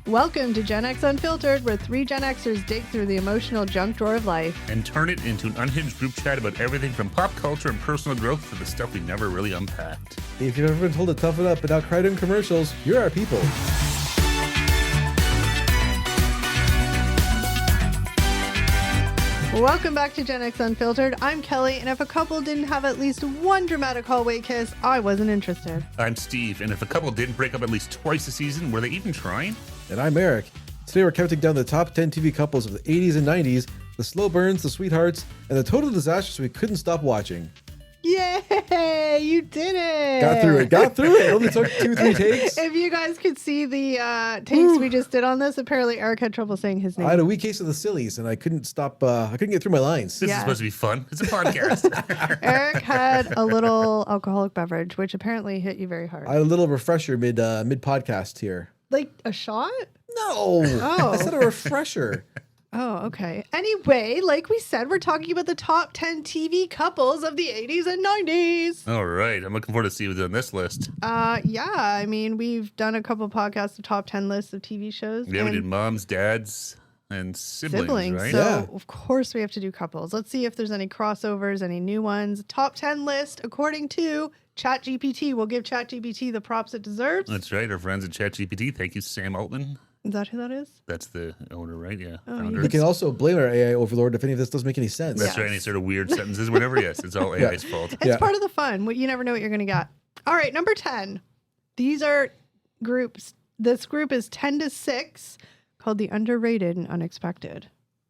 Welcome to Gen X Unfiltered, where three Gen Xers dig through the emotional junk drawer of life and turn it into an unhinged group chat about everything from pop culture and personal growth to the stuff we never really unpacked. If you've ever been told to toughen up but not cried in commercials, you're our people. Welcome back to Gen X Unfiltered. I'm Kelly, and if a couple didn't have at least one dramatic hallway kiss, I wasn't interested. I'm Steve, and if a couple didn't break up at least twice a season, were they even trying? And I'm Eric. Today we're counting down the top 10 TV couples of the 80s and 90s, the slow burns, the sweethearts, and the total disasters we couldn't stop watching. Yay! You did it! Got through it. It only took 2-3 takes. If you guys could see the takes we just did on this, apparently Eric had trouble saying his name. I had a weak case of the sillies, and I couldn't stop. I couldn't get through my lines. This is supposed to be fun. It's a podcast. Eric had a little alcoholic beverage, which apparently hit you very hard. I had a little refresher mid podcast here. Like a shot? No. Oh. I said a refresher. Oh, okay. Anyway, like we said, we're talking about the top 10 TV couples of the 80s and 90s. All right. I'm looking forward to see what's on this list. Yeah. I mean, we've done a couple podcasts of top 10 lists of TV shows. Yeah, we did moms, dads, and siblings, right? So, Yeah. of course, we have to do couples. Let's see if there's any crossovers, any new ones. Top 10 list, according to ChatGPT. We'll give ChatGPT the props it deserves. That's right. Our friends at ChatGPT. Thank you, Sam Altman. Is that who that is? That's the owner, right? Yeah. Oh, Founder. We can also blame our AI overlord if any of this doesn't make any sense. That's Yes. right. Any sort of weird sentences, whatever. Yes, it's all AI's fault. It's part of the fun. You never know what you're going to get. All right, number 10. These are groups. This group is 10 to 6, called the underrated and unexpected.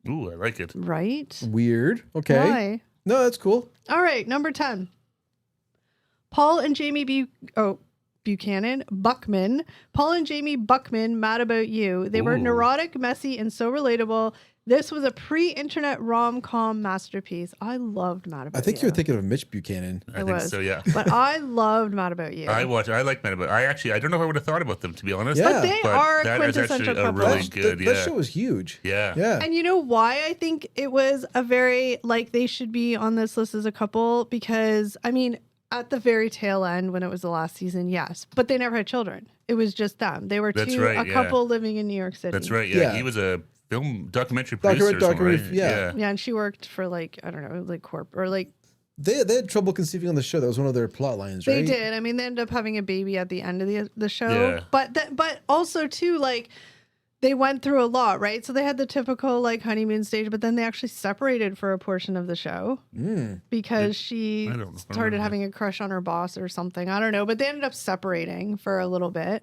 Ooh, I like it. Right? Weird. Okay. Why? No, that's cool. All right, number 10. Paul and Jamie Buckman. Paul and Jamie Buckman, Mad About You. They were Ooh. neurotic, messy, and so relatable. This was a pre-internet rom-com masterpiece. I loved Mad About You. I think you were thinking of Mitch Buchanan. I think was. so, yeah. But I loved Mad About You. I like Mad About. I don't know if I would have thought about them, to be honest. Yeah. But they are that is quintessential actually a couple. really good, That show was huge. Yeah. Yeah. And you know why I think it was a very, like, they should be on this list as a couple? Because, I mean, at the very tail end, when it was the last season, yes. But they never had children. It was just them. They were a couple living in New York City. That's right. Yeah. He was a documentary producer. Documentary, right? yeah. Yeah, and she worked for, like, I don't know, like corp or like. They had trouble conceiving on the show. That was one of their plot lines, right? They did. I mean, they ended up having a baby at the end of the show. Yeah. But also too, like, they went through a lot, right? So they had the typical like honeymoon stage, but then they actually separated for a portion of the show because she started having a crush on her boss or something. I don't know, but they ended up separating for a little bit.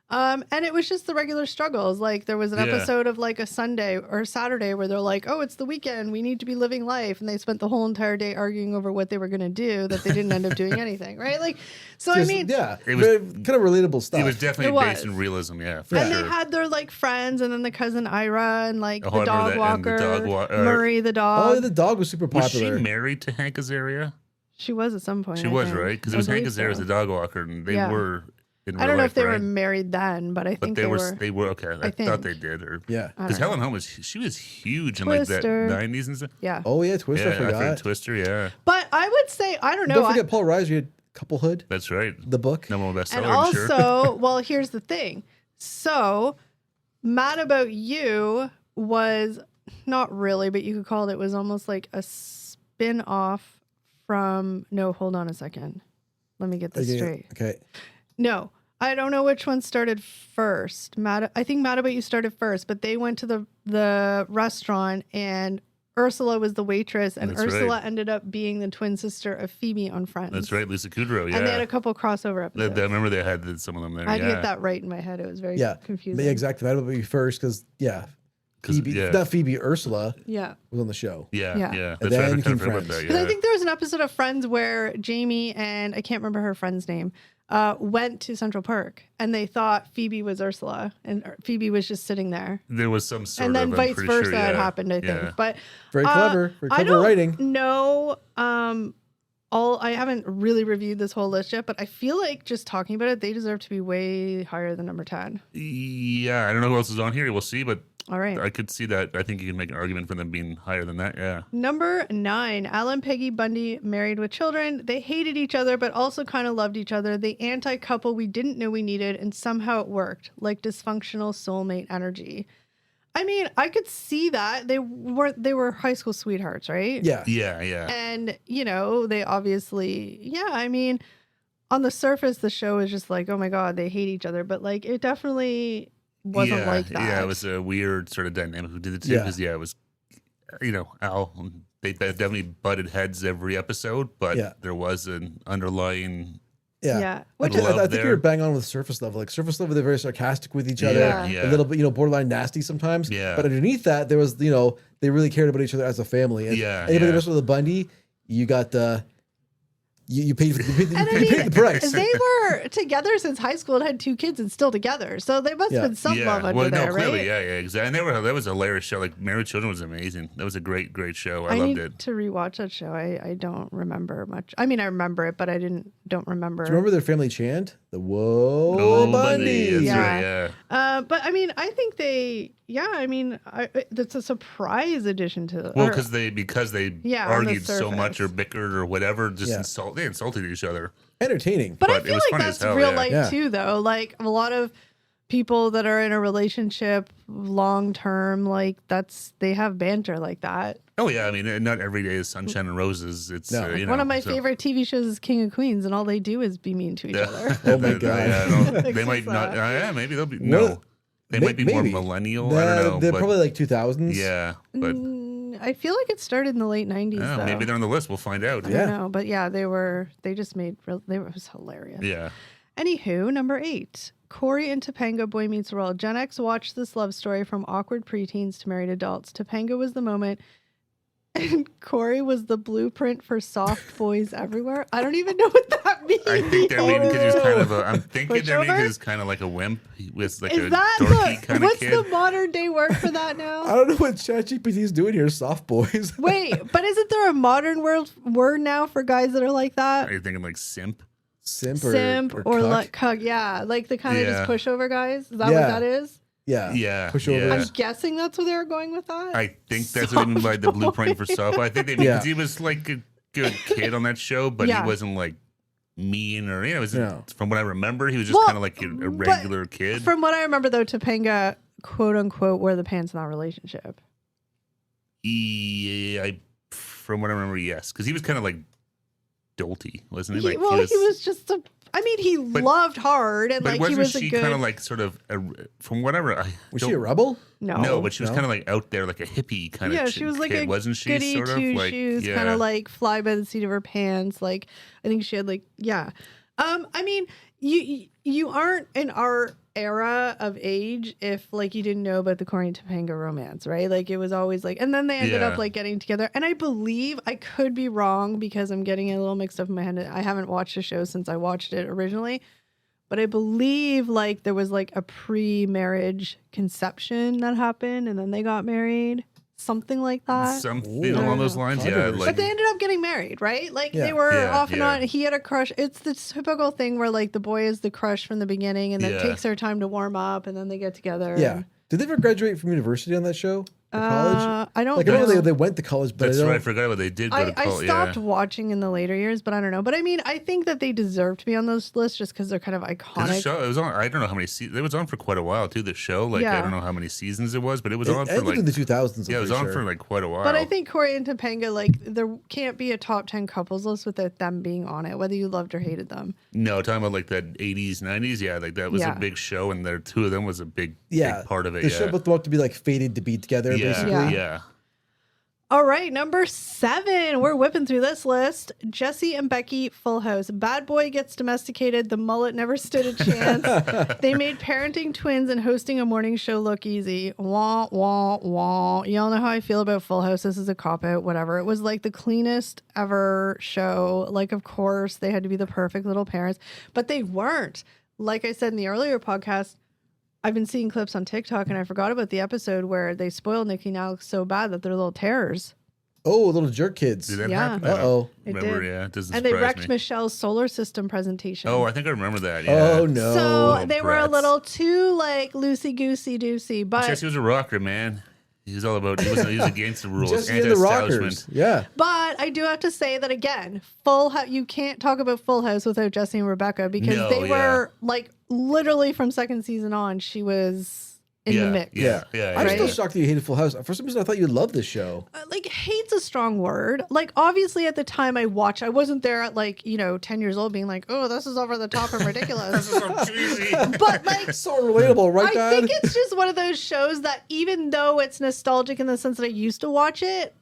And it was just the regular struggles. Like there was an episode of like a Sunday or Saturday where they're like, oh, it's the weekend. We need to be living life. And they spent the whole entire day arguing over what they were going to do that they didn't end up doing anything. Right. Like, so Just, I mean, yeah, it was kind of relatable stuff. It was definitely It based was. in realism. Yeah. For and sure. they had their like friends and then the cousin Ira and like Oh, the I dog remember that, and the walker, dog Murray the dog. Oh, yeah, the dog was super Was popular. she married to Hank Azaria? She was at some point. She I was, think. right? Because it I was Hank believe Azaria as so. the dog walker, and they Yeah. were in real I don't know life, if they were right? married then, but I think But they were. okay. I think. thought they did. Yeah. Because Helen Hunt she was huge in like that Twister. 90s and stuff. Yeah. Oh yeah, Twister. Yeah, I forgot. Twister. Yeah, But I would say, I don't know. Don't forget Paul Reiser. You had Couplehood, that's right. the book. Number one bestseller. And I'm sure. also, well, here's the thing. So, Mad About You was not really, but you could call it was almost like a spin off from. No, hold on a second. Let me get this straight. Okay. No, I don't know which one started first. I think Mad About You started first, but they went to the restaurant and Ursula was the waitress, and That's Ursula right. ended up being the twin sister of Phoebe on Friends. That's right, Lisa Kudrow. Yeah, And they had a couple crossover episodes. I remember they had some of them there. I had to yeah. get that right in my head. It was very Yeah. confusing. Yeah, exactly. That would be first because Phoebe, not Phoebe, Ursula Yeah. was on the show. Yeah, Yeah. yeah. And That's right. I then kind came of forgot about Friends. that. Because Yeah. I think there was an episode of Friends where Jamie and I can't remember her friend's name went to Central Park and they thought Phoebe was Ursula and Phoebe was just sitting there. There was some sort And then of, I'm vice pretty versa sure, had yeah. happened, I think. Yeah. But Very clever. Very I clever don't writing. know. I haven't really reviewed this whole list yet, but I feel like just talking about it, they deserve to be way higher than number 10. Yeah, I don't know who else is on here. We'll see, but All right. I could see that. I think you can make an argument for them being higher than that. Yeah. Number 9, Alan, Peggy Bundy, married with children. They hated each other, but also kind of loved each other. The anti-couple we didn't know we needed, and somehow it worked, like dysfunctional soulmate energy. I mean, I could see that. They were high school sweethearts, right? Yeah. Yeah. And, they obviously, I mean, on the surface, the show is just like, oh my God, they hate each other. But like, it definitely wasn't like that. Yeah, it was a weird sort of dynamic who did it too. Because, it was, Al, they definitely butted heads every episode, but there was an underlying... Yeah. Like, I think you're bang on with surface level. Like surface level, they're very sarcastic with each other. A little bit, borderline nasty sometimes. Yeah. But underneath that, there was, they really cared about each other as a family. And anybody messed with the Bundy, you got you paid the price. They were together since high school and had 2 kids and still together. So there must have been some love under there, clearly, right? Yeah, exactly. And that was a hilarious show. Like Married with Children was amazing. That was a great show. I loved it. I need to rewatch that show. I don't remember much. I mean, I remember it, but I don't remember. Do you remember their family chant? The Whoa Bundy. That's right, yeah. But I mean, I think that's a surprise addition to. Well, because they argued so much or bickered or whatever, they insulted each other. Entertaining. But I feel like that's real life too, though. Like a lot of people that are in a relationship long term, like they have banter like that. Oh yeah, I mean, not every day is sunshine and roses. It's one of my favorite TV shows is King of Queens, and all they do is be mean to each other. Oh my God! They might not. Maybe they'll be They might be more millennial. I don't know. They're probably like 2000s. Yeah, but I feel like it started in the late 90s. Maybe they're on the list. We'll find out. I don't know, but they just made it was hilarious. Yeah. Anywho, number 8. Corey and Topanga, Boy Meets World. Gen X watched this love story from awkward preteens to married adults. Topanga was the moment, and Corey was the blueprint for soft boys everywhere. I don't even know what that means. I think that maybe because he was kind of I'm thinking that maybe he was kind of like a wimp. He was like dorky kind of kid. What's the modern day word for that now? I don't know what ChatGPT is doing here. Soft boys. Wait, but isn't there a modern word now for guys that are like that? Are you thinking like simp? Simp or like cuck, like the kind of just pushover guys. Is that what that is? Yeah. Pushover. I'm guessing that's where they were going with that. I think that's what he meant by the blueprint for soft. I think because he was like a good kid on that show, but he wasn't like mean or from what I remember, he was just kind of like a regular kid. From what I remember though, Topanga quote unquote wore the pants in that relationship. From what I remember, yes, because he was kind of like dolty, wasn't he? He was just he loved hard and like he was a good. Kind of like sort of from whatever. Was she a rebel? No, but she was kind of like out there, like a hippie kind of. Yeah, she was like kid, a wasn't she? Goody Sort of like kind of like fly by the seat of her pants. Like I think she had like I mean, you aren't in our era of age if like you didn't know about the Corey and Topanga romance, right? Like it was always like, and then they ended up like getting together. And I believe, I could be wrong because I'm getting a little mixed up in my head. I haven't watched the show since I watched it originally, but I believe like there was like a pre-marriage conception that happened and then they got married. Something like that. Something along those lines, yeah. But they ended up getting married, right? Like they were off and on. He had a crush. It's the typical thing where like the boy is the crush from the beginning and then it takes their time to warm up and then they get together. Yeah. Did they ever graduate from university on that show? College? I don't know. I know they went to college, but that's right. I forgot what they did go to college. I stopped watching in the later years, but I don't know. But I mean, I think that they deserve to be on those lists just because they're kind of iconic. The show, it was on. I don't know how many seasons. It was on for quite a while too. The show, like I don't know how many seasons it was, but it was on for like in the 2000s. Yeah, it was on for like quite a while. But I think Corey and Topanga, like there can't be a top 10 couples list without them being on it, whether you loved or hated them. No, talking about like the 80s, 90s, yeah, like that was a big show, and the two of them was a big part of it. The show both them up to be like fated to be together, basically. Yeah. All right, number 7. We're whipping through this list. Jesse and Becky, Full House. Bad boy gets domesticated. The mullet never stood a chance. They made parenting twins and hosting a morning show look easy. Wah, wah, wah. Y'all know how I feel about Full House. This is a cop-out, whatever. It was like the cleanest ever show. Like, of course, they had to be the perfect little parents, but they weren't. Like I said in the earlier podcast, I've been seeing clips on TikTok and I forgot about the episode where they spoiled Nikki and Alex so bad that they're little terrors. Oh, little jerk kids. Did that happen? Uh-oh. Remember, yeah. It doesn't and they surprise wrecked me. Michelle's solar system presentation. Oh, I think I remember that. Yeah. Oh, no. So they were a little too like loosey-goosey-doosey. But Jesse was a rocker, man. He was all about, he was against the rules. Jesse and the Rockers. Yeah. But I do have to say that again, you can't talk about Full House without Jesse and Rebecca because they were like literally from second season on, she was in the mix. Yeah. I'm still shocked that you hated Full House. For some reason, I thought you loved this show. Like, hate's a strong word. Like, obviously, at the time I watched, I wasn't there at 10 years old being like, oh, this is over the top and ridiculous. This is so cheesy. But like, so relatable, right, Dad? I think it's just one of those shows that even though it's nostalgic in the sense that I used to watch it,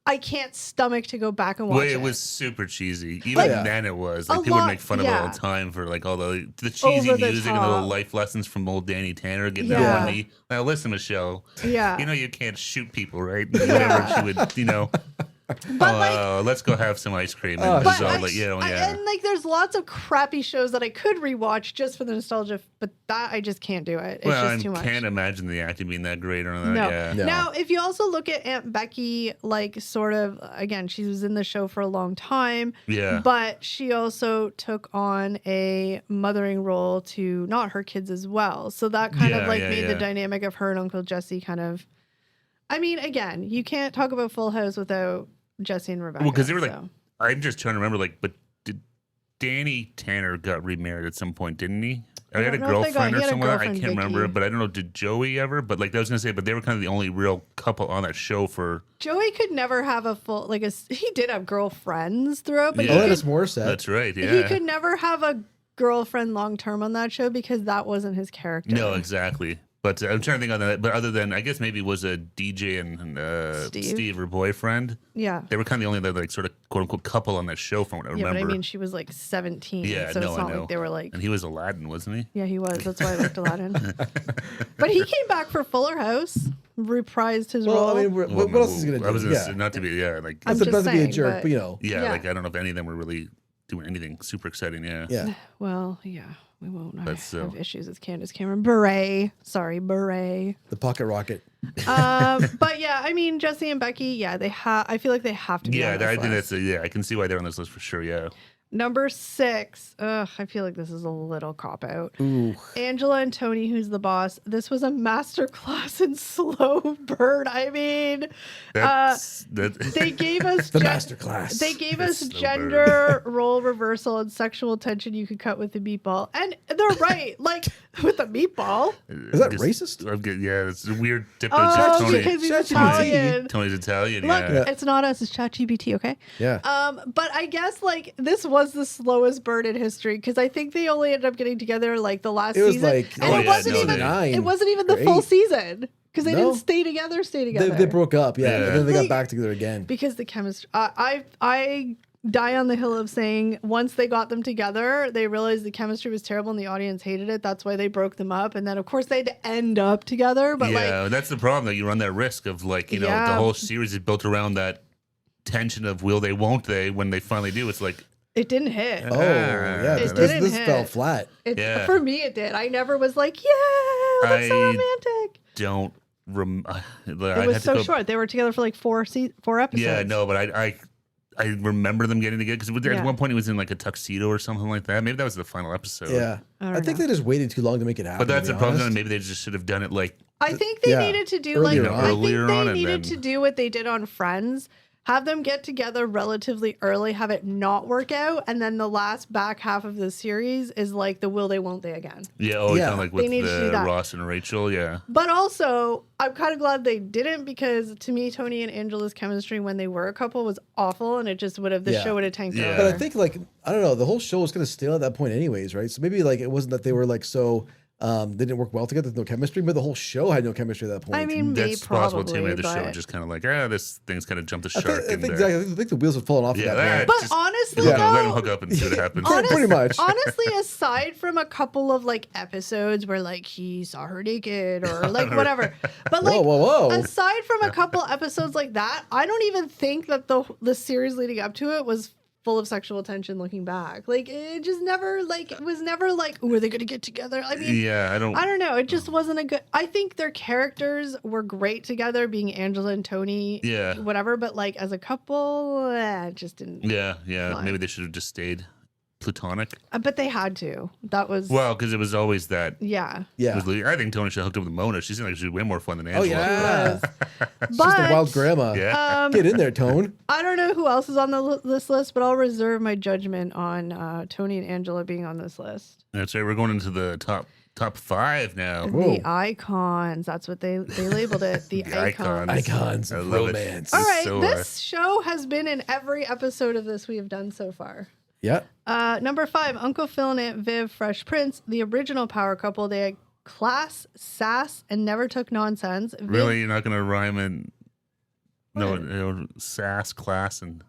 I can't stomach to go back and watch it. It was super cheesy. Even then it was. Like, people would make fun of it all the time for like all the cheesy music and little life lessons from old Danny Tanner getting on one knee. Now listen, Michelle. Yeah. You know you can't shoot people, right? Whatever she would, But let's go have some ice cream. And and like, there's lots of crappy shows that I could rewatch just for the nostalgia, but that I just can't do it. It's just too much. I can't imagine the acting being that great or that. No. Yeah. No. Now, if you also look at Aunt Becky, like sort of, again, she was in the show for a long time. Yeah. But she also took on a mothering role to not her kids as well. So that kind of made the dynamic of her and Uncle Jesse kind of. I mean, again, you can't talk about Full House without Jesse and Rebecca. Well, because they were I'm just trying to remember, but did Danny Tanner got remarried at some point, didn't he? I had a girlfriend or someone. I can't remember, but I don't know. Did Joey ever? But I was gonna say, but they were kind of the only real couple on that show for. Joey could never have a full he did have girlfriends throughout, but Alanis Morissette. That's right. Yeah, he could never have a girlfriend long term on that show because that wasn't his character. No, exactly. But I'm trying to think on that. But other than, I guess maybe it was a DJ and Steve, her boyfriend. Yeah. They were kind of the only other sort of quote unquote couple on that show from what I remember. Yeah, but I mean, she was 17. Yeah, so no, it's not I know. like they were And he was Aladdin, wasn't he? Yeah, he was. That's why I liked Aladdin. But he came back for Fuller House, reprised his role. I mean, what else is he going to do? I was not to be, like. I'm just not to be a jerk, but Yeah, like, I don't know if any of them were really doing anything super exciting, Yeah. Well, yeah. We won't have issues with Candace Cameron Bure. Sorry, Bure. The pocket rocket. But yeah, I mean, Jesse and Becky, I feel like they have to be on this I think list. I can see why they're on this list for sure, yeah. Number 6. I feel like this is a little cop-out. Angela and Tony, who's the boss. This was a masterclass in slow burn. I mean, they gave us the masterclass. They gave us gender role reversal and sexual tension you could cut with the meatball. And they're right. Like, with the meatball. Is that racist? Yeah, it's a weird dip. Tony. Because he's Italian. Tony's Italian, Look, it's not us, it's ChatGPT, okay? Yeah. But I guess, this was the slowest burn in history because I think they only ended up getting together the last season. It wasn't even the full season because they didn't stay together. They broke up, and then they got back together again. Because the chemistry, I die on the hill of saying once they got them together, they realized the chemistry was terrible and the audience hated it. That's why they broke them up. And then, of course, they'd end up together. But that's the problem, though. You run that risk of, the whole series is built around that tension of will they, won't they, when they finally do. It's like, it didn't hit. Oh, yeah. This fell flat. For me, it did. I never was like, yeah, that's so romantic. Don't it was so short. They were together for 4 episodes. Yeah, no, but I remember them getting together because at one point he was in a tuxedo or something like that. Maybe that was the final episode. Yeah, I think they just waited too long to make it happen. But that's the problem. Maybe they just should have done it I think they needed to do to do what they did on Friends. Have them get together relatively early, have it not work out, and then the last back half of the series is the will they, won't they again. Yeah, kind of with the Ross and Rachel, yeah. But also, I'm kind of glad they didn't because to me, Tony and Angela's chemistry when they were a couple was awful, and it just would have, the show would have tanked over. But I think, I don't know, the whole show was kind of stale at that point anyways, right? So maybe, it wasn't that they were, so... they didn't work well together. There's no chemistry, but the whole show had no chemistry at that point. I mean, that's possible too. Maybe the show just kind of this thing's kind of jumped the shark. I think the wheels have fallen off. Yeah, that but honestly, let them hook up and see what happens. Pretty much. Honestly, aside from a couple of episodes where he saw her naked or whatever, but whoa. aside from a couple episodes like that, I don't even think that the series leading up to it was full of sexual tension looking back. Like it just never like it was never like, oh, are they gonna get together? I mean, yeah, I don't know. It just wasn't a good. I think their characters were great together, being Angela and Tony. Yeah, whatever. But like as a couple, it just didn't. Yeah. Maybe they should have just stayed platonic. But they had to. That was because it was always that. Yeah. I think Tony should have hooked up with Mona. She seemed like she was way more fun than Angela. Oh yeah, she's the wild grandma. Yeah. Get in there, Tone. I don't know who else is on this list, but I'll reserve my judgment on Tony and Angela being on this list. That's right. We're going into the top 5 now. The icons. That's what they labeled it. The icons. Icons of romance. All right. This show has been in every episode of this we have done so far. Yeah. Number 5, Uncle Phil and Aunt Viv, Fresh Prince, the original power couple. They had class, sass, and never took nonsense. Really? You're not going to rhyme in sass, class, and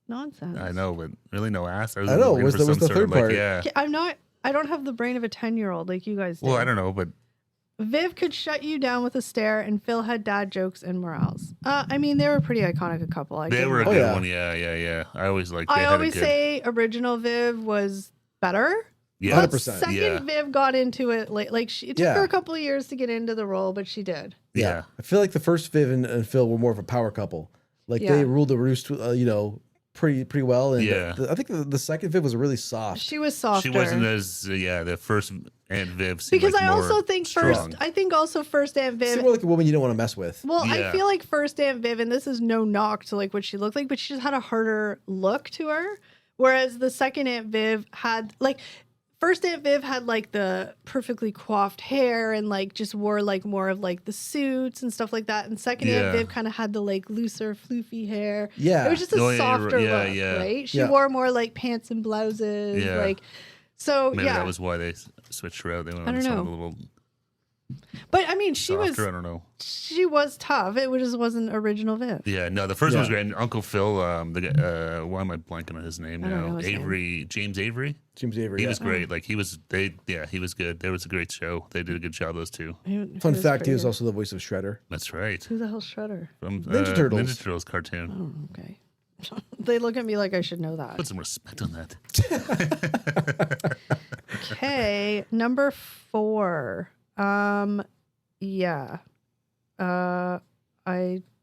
nonsense? I know, but really no ass? I know. Was the third part? Yeah. I don't have the brain of a 10-year-old like you guys do. Well, I don't know, but Viv could shut you down with a stare, and Phil had dad jokes and morals. I mean, they were a pretty iconic a couple. They were a good one. Yeah. I always liked. I always say original Viv was better. Yeah, 100%. Second Viv got into it late. Like it took her a couple of years to get into the role, but she did. Yeah. I feel like the first Viv and Phil were more of a power couple. Like they ruled the roost, pretty well. And I think the second Viv was really soft. She was softer. She wasn't as the first Aunt Viv seemed because like I also think strong. first Aunt Viv. She's more like a woman you don't want to mess with. Well, I feel like first Aunt Viv, and this is no knock to like what she looked like, but she just had a harder look to her. Whereas the second Aunt Viv had like. First Aunt Viv had like the perfectly coiffed hair and like just wore like more of like the suits and stuff like that. And second Aunt Viv kind of had the like looser, floofy hair. Yeah. It was just a softer look, right? She wore more like pants and blouses. Yeah. Like, so maybe that was why they switched her out. They went on a little. But I mean, she softer, was. I don't know. She was tough. It just wasn't original Viv. Yeah, no, the first one was great. And Uncle Phil, the guy, why am I blanking on his name now? James Avery. He was great. Like he was good. There was a great show. They did a good job, those two. Fun fact, he was also the voice of Shredder. That's right. Who the hell's Shredder? From Ninja Turtles. Ninja Turtles cartoon. Oh, okay. They look at me like I should know that. Put some respect on that. Okay, number 4.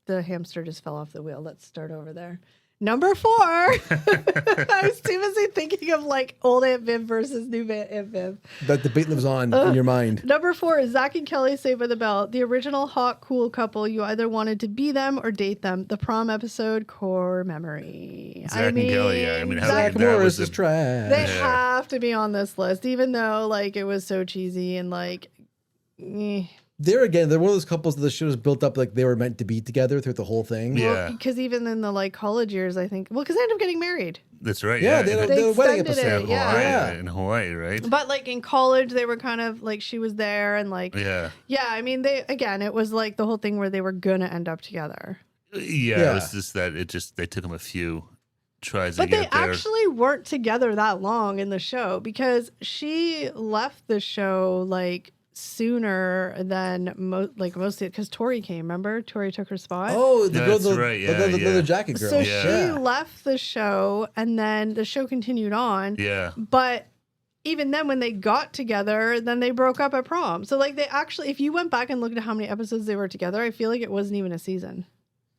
The hamster just fell off the wheel. Let's start over there. Number 4. I was too busy thinking of like old Aunt Viv versus new Aunt Viv. That debate lives on in your mind. Number 4 is Zach and Kelly Saved by the Bell. The original hot, cool couple. You either wanted to be them or date them. The prom episode, core memory. Zach and Kelly, yeah. I mean, Zach Morris is trash. They have to be on this list, even though like it was so cheesy and like. They're one of those couples that the show was built up like they were meant to be together through the whole thing. Yeah, because even in the like college years, I think. Well, because they ended up getting married. That's right. Yeah, they had a wedding episode. In Hawaii, right? But like in college, they were kind of like she was there and like yeah. I mean, it was like the whole thing where they were gonna end up together. Yeah. It was just that they took them a few tries to get there. But they actually weren't together that long in the show because she left the show like. Sooner than mostly because Tori came. Remember, Tori took her spot. Oh, the girl, the jacket girl. So she left the show, and then the show continued on. Yeah, but even then, when they got together, then they broke up at prom. So like they actually, if you went back and looked at how many episodes they were together, I feel like it wasn't even a season.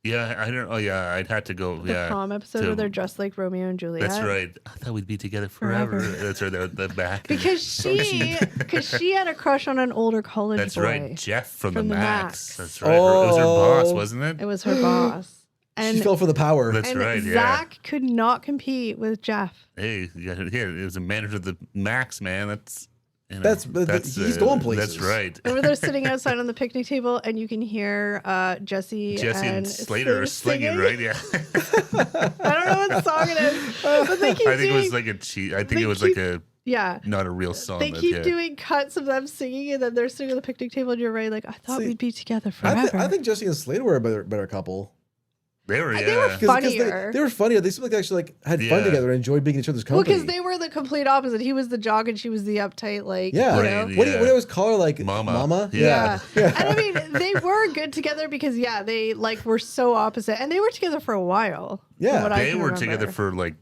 Yeah, I don't. Oh, yeah, I'd have to go. The prom episode where they're dressed like Romeo and Juliet. That's right. I thought we'd be together forever. That's right. The back because she had a crush on an older college boy. That's right, Jeff from the Max. That's right. It was her boss, wasn't it? It was her boss. And she fell for the power. That's right. Zach could not compete with Jeff. Hey, it was a manager of the Max, man. That's. He's going places. That's right. Remember they're sitting outside on the picnic table and you can hear Jesse and Slater are singing, right? Yeah. I don't know what song it is, but they keep it was like a cheat. I think it was like a not a real song. They keep doing cuts of them singing and then they're sitting on the picnic table and you're right like I thought we'd be together forever. I think Jesse and Slater were a better couple. They were funnier. They were funnier. They seemed like they actually had fun together and enjoyed being in each other's company. Well, because they were the complete opposite. He was the jock and she was the uptight, like, What do you always call her, like, Mama? Yeah. And I mean, they were good together because, they, like, were so opposite. And they were together for a while. Yeah. They were together for, like,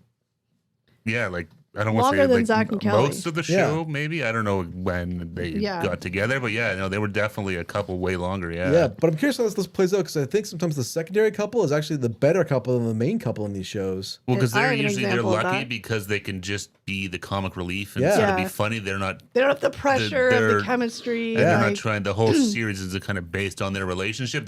Yeah, like I don't want to longer say than like Zach and Kelly. most of the show, maybe. I don't know when they got together, but no, they were definitely a couple way longer. Yeah, but I'm curious how this plays out because I think sometimes the secondary couple is actually the better couple than the main couple in these shows. Well, because they're lucky because they can just be the comic relief and try to be funny. They don't have the pressure of the chemistry. And they're not trying. The whole series is kind of based on their relationship.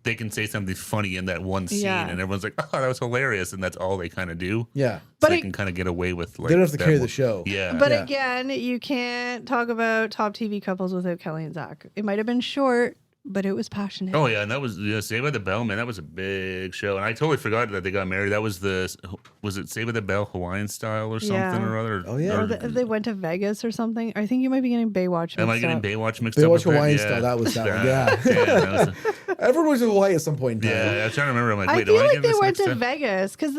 They can say something funny in that one scene, and everyone's like, "Oh, that was hilarious," and that's all they kind of do. Yeah, so they can kind of get away with. Like, they don't have to carry the show. Yeah, but again, you can't talk about top TV couples without Kelly and Zach. It might have been short, but it was passionate. Oh yeah, and that was Saved by the Bell, man. That was a big show, and I totally forgot that they got married. That was it Saved by the Bell Hawaiian style or something or other? Oh yeah, or they went to Vegas or something. I think you might be getting Baywatch. Am I getting Baywatch mixed up? Baywatch Hawaiian style. That was that one. Yeah. Everyone was in Hawaii at some point in time. Yeah, I was trying to remember. I'm like, wait, I feel like they went to Vegas because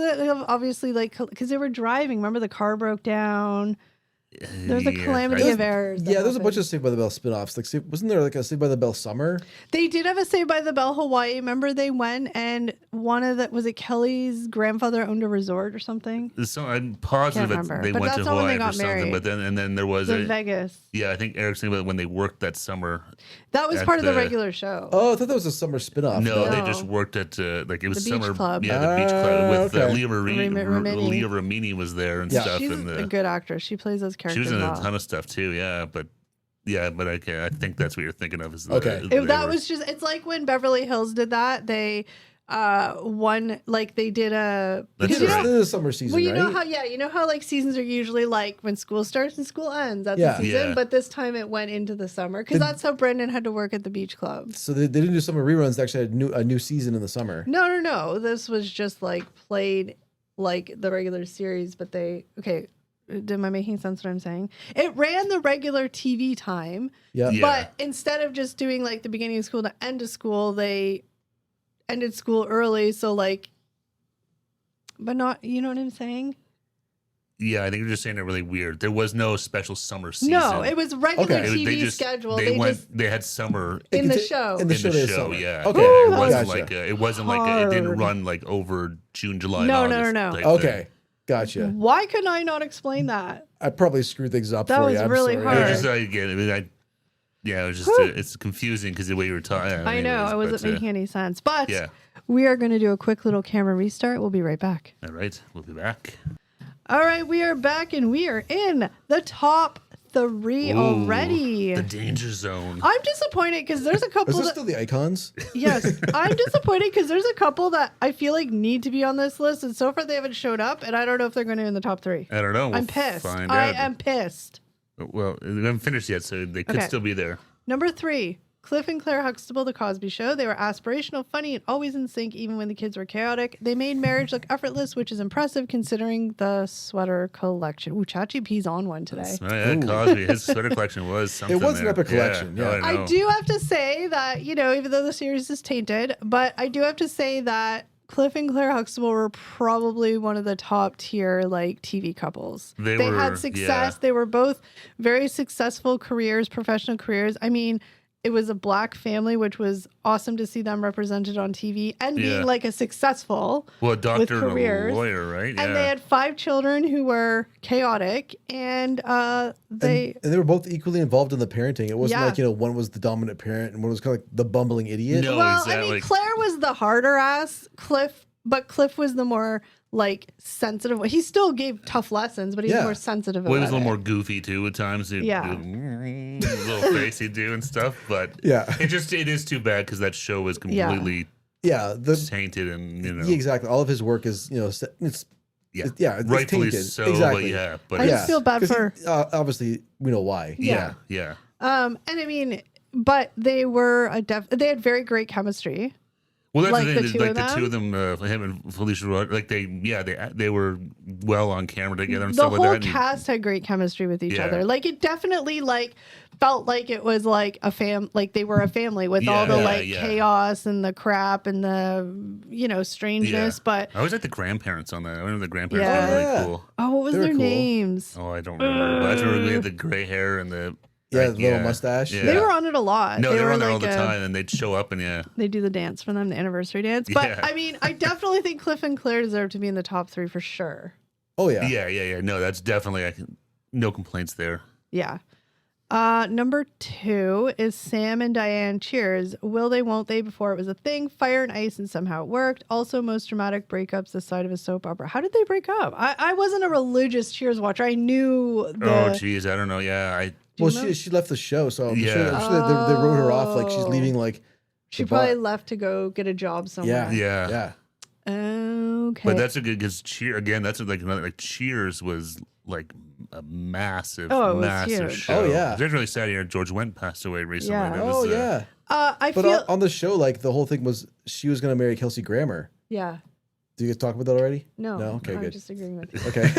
obviously, because they were driving. Remember, the car broke down. There's a calamity of errors. Yeah, there's a bunch of Saved by the Bell spinoffs. Like, wasn't there like a Saved by the Bell summer? They did have a Saved by the Bell Hawaii. Remember, they went and was it Kelly's grandfather owned a resort or something? So I'm positive they went to Hawaii or something. But then there was Vegas. Yeah, I think Eric's saying about when they worked that summer. That was part of the regular show. Oh, I thought that was a summer spinoff. No, they just worked at like it was the summer beach club. Yeah, the beach club with Leah Ramini. Leah Ramini was there and stuff. She's a good actress. She plays those characters. She was in a ton of stuff too. Yeah, but I think that's what you're thinking of. Is it's like when Beverly Hills did that. They they did a the summer season. Well, you know how like seasons are usually like when school starts and school ends. That's the season. Yeah. But this time it went into the summer because that's how Brendan had to work at the beach club. So they didn't do summer reruns. They actually had a new season in the summer. No. This was just like played like the regular series, but am I making sense what I'm saying? It ran the regular TV time, but instead of just doing like the beginning of school to end of school, they ended school early. So but not, you know what I'm saying? Yeah, I think you're just saying it really weird. There was no special summer season. No, it was regular TV schedule. They had summer in the show. In the show, yeah. Okay, it wasn't like it didn't run like over June, July. No. Okay. Gotcha. Why couldn't I not explain that? I probably screwed things up that for was you. I'm really sorry. hard. It was just it was just it's confusing because the way you were talking. I know I wasn't making any sense, but we are going to do a quick little camera restart. We'll be right back. All right, we'll be back. All right, we are back and we are in the top 3 already. The danger zone. I'm disappointed because there's a couple. Is this still the icons? Yes, I'm disappointed because there's a couple that I feel like need to be on this list, and so far they haven't showed up, and I don't know if they're going to be in the top 3. I don't know. I'm pissed. I am pissed. Well, they haven't finished yet, so they could still be there. Number 3. Cliff and Claire Huxtable, The Cosby Show. They were aspirational, funny, and always in sync, even when the kids were chaotic. They made marriage look effortless, which is impressive considering the sweater collection. Ooh, ChatGPT's on one today. Cosby, his sweater collection was something. It was an epic collection. Yeah. I do have to say that, even though the series is tainted, but I do have to say that Cliff and Claire Huxtable were probably one of the top tier TV couples. They had success. They were both very successful careers, professional careers. I mean, it was a black family, which was awesome to see them represented on TV and being a successful a doctor with careers. And a lawyer, right? And they had 5 children who were chaotic, and they were both equally involved in the parenting. It wasn't one was the dominant parent and one was kind of like the bumbling idiot. No, well, I mean, Claire was the harder ass, but Cliff was the more sensitive. He still gave tough lessons, but he was more sensitive. Well, he was a little more goofy too at times. Little face he'd do and stuff. But it is too bad because that show is completely tainted and exactly. All of his work is it's rightfully tainted. so. Exactly. But I just feel bad for. Obviously, we know why. Yeah. And I mean, but they were they had very great chemistry. Well, that's the thing. The two of them, him and Felicia, they were well on camera together and stuff like that. The whole cast had great chemistry with each other. It definitely felt like it was they were a family with all the chaos and the crap and the strangeness. But I always like the grandparents on that. I remember the grandparents were really cool. Oh, what was their names? Oh, I don't remember. But I just remember they had the gray hair and the. The little mustache. Yeah. They were on it a lot. No, they were on there all the time, and they'd show up and they do the dance for them, the anniversary dance. But I mean, I definitely think Cliff and Claire deserve to be in the top 3 for sure. Oh yeah. Yeah. No, that's definitely no complaints there. Yeah. Number 2 is Sam and Diane Cheers. Will they, won't they? Before it was a thing. Fire and ice, and somehow it worked. Also, most dramatic breakups this side of a soap opera. How did they break up? I wasn't a religious Cheers watcher. I knew the... Oh, geez. I don't know. Yeah. She left the show, so I'm sure they wrote her off like she's leaving. Like she probably left to go get a job somewhere. Yeah. Okay. But that's a good, because that's like another, like Cheers was like a massive huge. show. Oh yeah. It's really sad here. George Wendt passed away recently. Yeah. I feel on the show, like the whole thing was she was going to marry Kelsey Grammer. Yeah. Do you guys talk about that already? No. Okay, good. I'm just agreeing with you. Okay.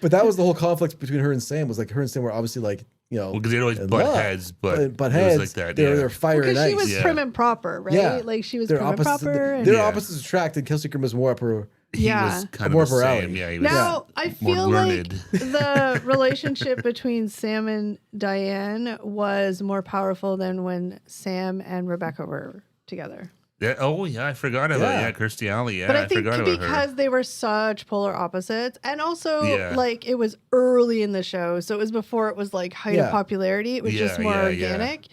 But that was the whole conflict between her and Sam. Was like her and Sam were obviously like, because they'd always butt heads, but heads. Like that. They're fire and ice. She was prim and proper, right? Yeah. Like she was prim and proper. Their opposites attract, and Kelsey Grammer was more up her. He was kind more of of her same. alley. Yeah, he was now, I feel like the relationship between Sam and Diane was more powerful than when Sam and Rebecca were together. Yeah, I forgot about Kirstie Alley. Yeah, but I think forgot because they were such polar opposites, and also like it was early in the show, so it was before it was like height of popularity. It was just more organic.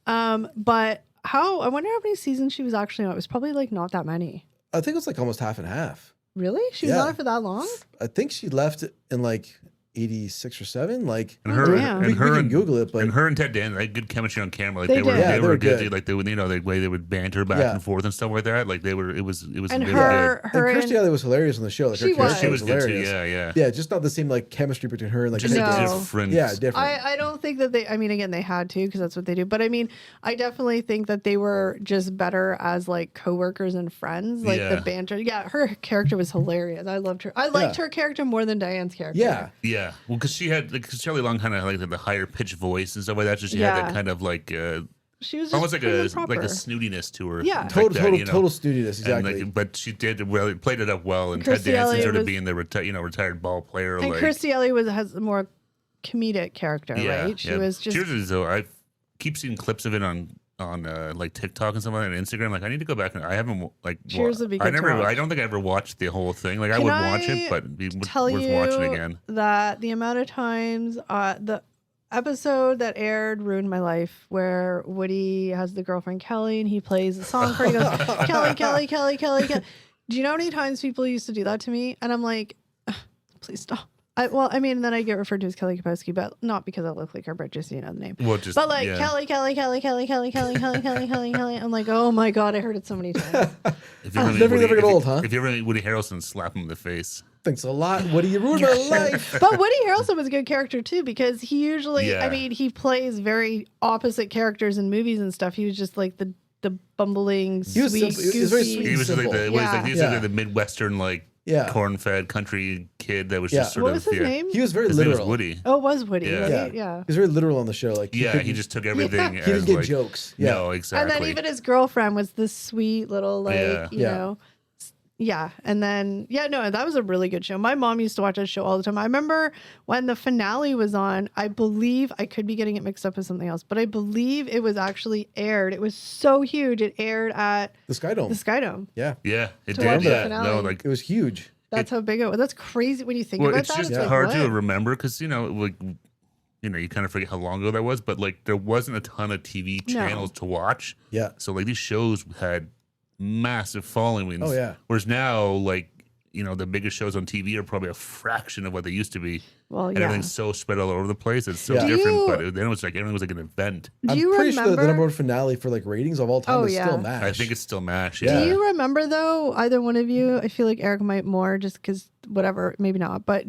But I wonder how many seasons she was actually on. It was probably like not that many. I think it was like almost half and half. Really? She was on it for that long? I think she left in like 86 or 7, like and her we can Google it, but and her and Ted Danson had good chemistry on camera. Like they were good. Like they would, the way they would banter back and forth and stuff like that. Like it was and really her good. And Kirstie Alley was hilarious on the show. Like she was hilarious. Yeah, just not the same like chemistry between her and like just different. Yeah, different. I don't think that they. I mean, again, they had to because that's what they do. But I mean, I definitely think that they were just better as like coworkers and friends. Like the banter. Yeah, her character was hilarious. I loved her. I liked her character more than Diane's character. Yeah. Well, because she had Shelley Long kind of like the higher pitched voice and stuff like that. So she had that kind of like she was almost like a snootiness to her. Yeah, total snootiness. Exactly. But she played it up well. And Ted Danson sort of being the retired ball player. And Kirstie Alley has a more comedic character, right? She was just. Cheers, though, I keep seeing clips of it on like TikTok and stuff like that, and Instagram. Like I need to go back and I haven't like. Cheers would be good I don't think I ever watched the whole thing. Like I would watch it, but it'd be worth watching again. That the amount of times the episode that aired ruined my life, where Woody has the girlfriend Kelly and he plays the song for her. He goes, Kelly, Kelly. Do you know how many times people used to do that to me? And I'm like, please stop. Then I get referred to as Kelly Kapowski, but not because I look like her, but just the name. Well, Kelly. I'm like, oh my god, I heard it so many times. Never get old, huh? If you ever meet Woody Harrelson, slap him in the face. Thanks a lot, Woody. You ruined my life. But Woody Harrelson was a good character too, because he usually, he plays very opposite characters in movies and stuff. He was just like the bumbling, goofy. He was very sweet. He was like the Midwestern corn-fed country kid that was just sort of. What was his name? He was very his literal. Name was Woody. Oh, it was Woody. Yeah. He was very literal on the show. Like he just took everything. He didn't get jokes. No, exactly. And then even his girlfriend was this sweet little you know. Yeah. And then, that was a really good show. My mom used to watch that show all the time. I remember when the finale was on, I believe, I could be getting it mixed up with something else, but I believe it was actually aired. It was so huge. It aired at the Sky Dome. Yeah, it did. Yeah. No, it was huge. That's how big it was. That's crazy when you think about that. It's just hard to remember because, you kind of forget how long ago that was, but like there wasn't a ton of TV channels to watch. Yeah. So like these shows had massive followings. Oh yeah. Whereas now, like, the biggest shows on TV are probably a fraction of what they used to be. Well, and everything's so spread all over the place. It's so different. But then it was like everything was like an event. I'm pretty sure the number one finale for like ratings of all time is still MASH. I think it's still MASH. Yeah. Do you remember though? Either one of you? I feel like Eric might more, just because whatever, maybe not. But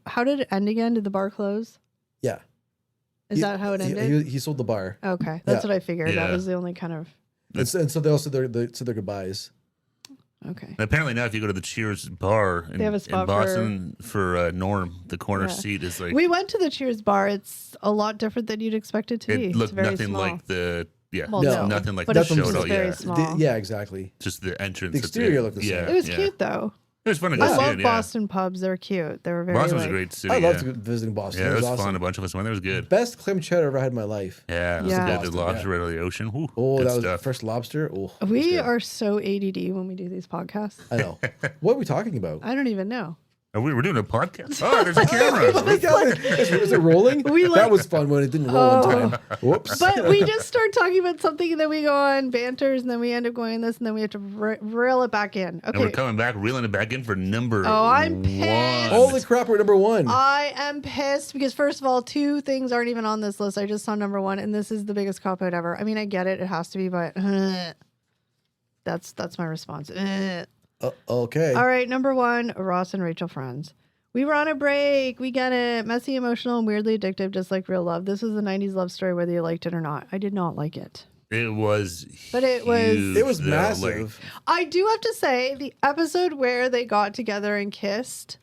how did it end again? Did the bar close? Yeah. Is that how it ended? He sold the bar. Okay, that's what I figured. Yeah. That was the only kind of. And so they also said their goodbyes. Okay. And apparently now, if you go to the Cheers bar in Boston for Norm, the corner seat is like. We went to the Cheers bar. It's a lot different than you'd expect it to be. It looked nothing small. like the. Yeah, nothing like but the show at all. Very small. Yeah, exactly. Just the entrance. The exterior looked the same. It was cute though. It was fun to go I love Boston pubs. They're cute. They were very. Boston was a great city. I loved visiting Boston. Yeah, it was awesome. fun. A bunch of us went. It was good. Best clam chowder I ever had in my life. Yeah, it was good. The lobster right out of the ocean. Ooh, that was the first lobster. Oh, we are so ADD when we do these podcasts. I know. What are we talking about? I don't even know. We're doing a podcast. Oh, there's a camera. Is it rolling? That was fun when it didn't roll in time. Whoops. But we just start talking about something, and then we go on banters, and then we end up going this, and then we have to reel it back in. Okay. And we're coming back, reeling it back in for number I'm pissed. Holy crap, we're number 1. I am pissed because, first of all, 2 things aren't even on this list. I just saw number 1, and this is the biggest cop-out ever. I mean, I get it. It has to be, but that's my response. Okay. All right, number 1, Ross and Rachel friends. We were on a break. We get it. Messy, emotional, and weirdly addictive, just like real love. This was the 90s love story, whether you liked it or not. I did not like it. It was But it was massive. I do have to say, the episode where they got together and kissed,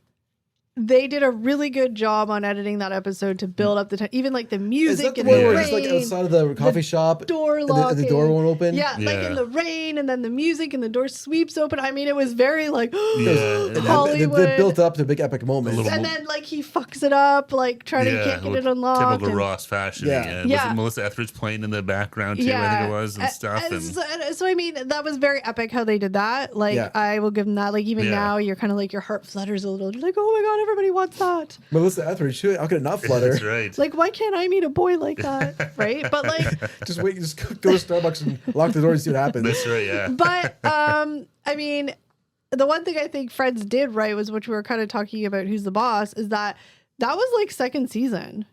they did a really good job on editing that episode to build up the time. Even like the music and the rain. rain. It's like outside of the coffee shop. Door locking. And the door won't open. Yeah, like in the rain, and then the music and the door sweeps open. I mean, it was very like Hollywood. They built up to a big epic moment. And then like he fucks it up, like trying to get it unlocked. Typical Ross fashion. Yeah. Was it Melissa Etheridge playing in the background too? I think it was and stuff. So I mean, that was very epic how they did that. Like I will give them that. Like even now, you're kind of like your heart flutters a little. You're like, oh my god, everybody wants that. Melissa Etheridge, how could it not flutter? That's right. Like, why can't I meet a boy like that? Right? But like, just go to Starbucks and lock the door and see what happens. That's right. Yeah. But I mean, the one thing I think Friends did right was, which we were kind of talking about, who's the boss, is that was like second season.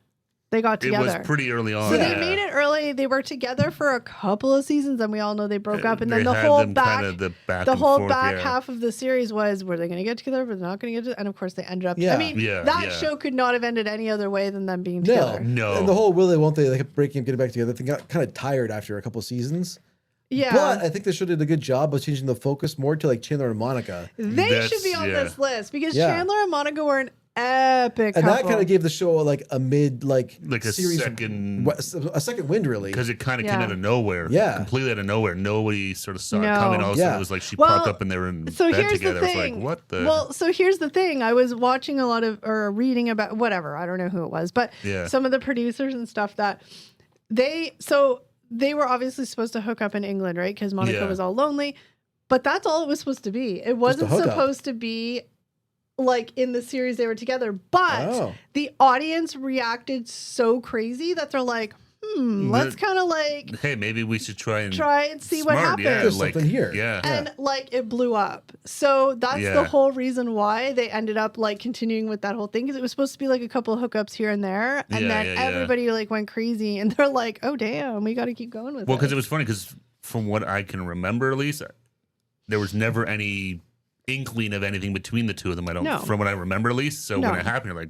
They got together. It was pretty early on. So they made it early. They were together for a couple of seasons, and we all know they broke up. And then the whole back half of the series was, were they going to get together? Were they not going to get together? And of course, they ended up. I mean, that show could not have ended any other way than them being together. No. And the whole will they, won't they, like breaking, getting back together, they got kind of tired after a couple of seasons. Yeah. But I think they should have did a good job of changing the focus more to like Chandler and Monica. They should be on this list because Chandler and Monica were an epic couple. And that kind of gave the show like a mid like a series, a second wind really, because it kind of came out of nowhere. Completely out of nowhere. Nobody sort of saw it coming. All of a sudden it was like she popped up and they were in bed together. I was like, what the? Well, so here's the thing. I was watching a lot of or reading about whatever. I don't know who it was, but some of the producers and stuff that they were obviously supposed to hook up in England, right? Because Monica was all lonely. But that's all it was supposed to be. It wasn't supposed to be like in the series they were together. But the audience reacted so crazy that they're like, let's kind of like, hey, maybe we should try and see what happens. Yeah, there's something here. And like it blew up. So that's the whole reason why they ended up like continuing with that whole thing, because it was supposed to be like a couple of hookups here and there, and then everybody like went crazy, and they're like, oh damn, we got to keep going with it. Well, because it was funny, because from what I can remember, at least, there was never any inkling of anything between the two of them. From what I remember, at least. So when it happened, you're like,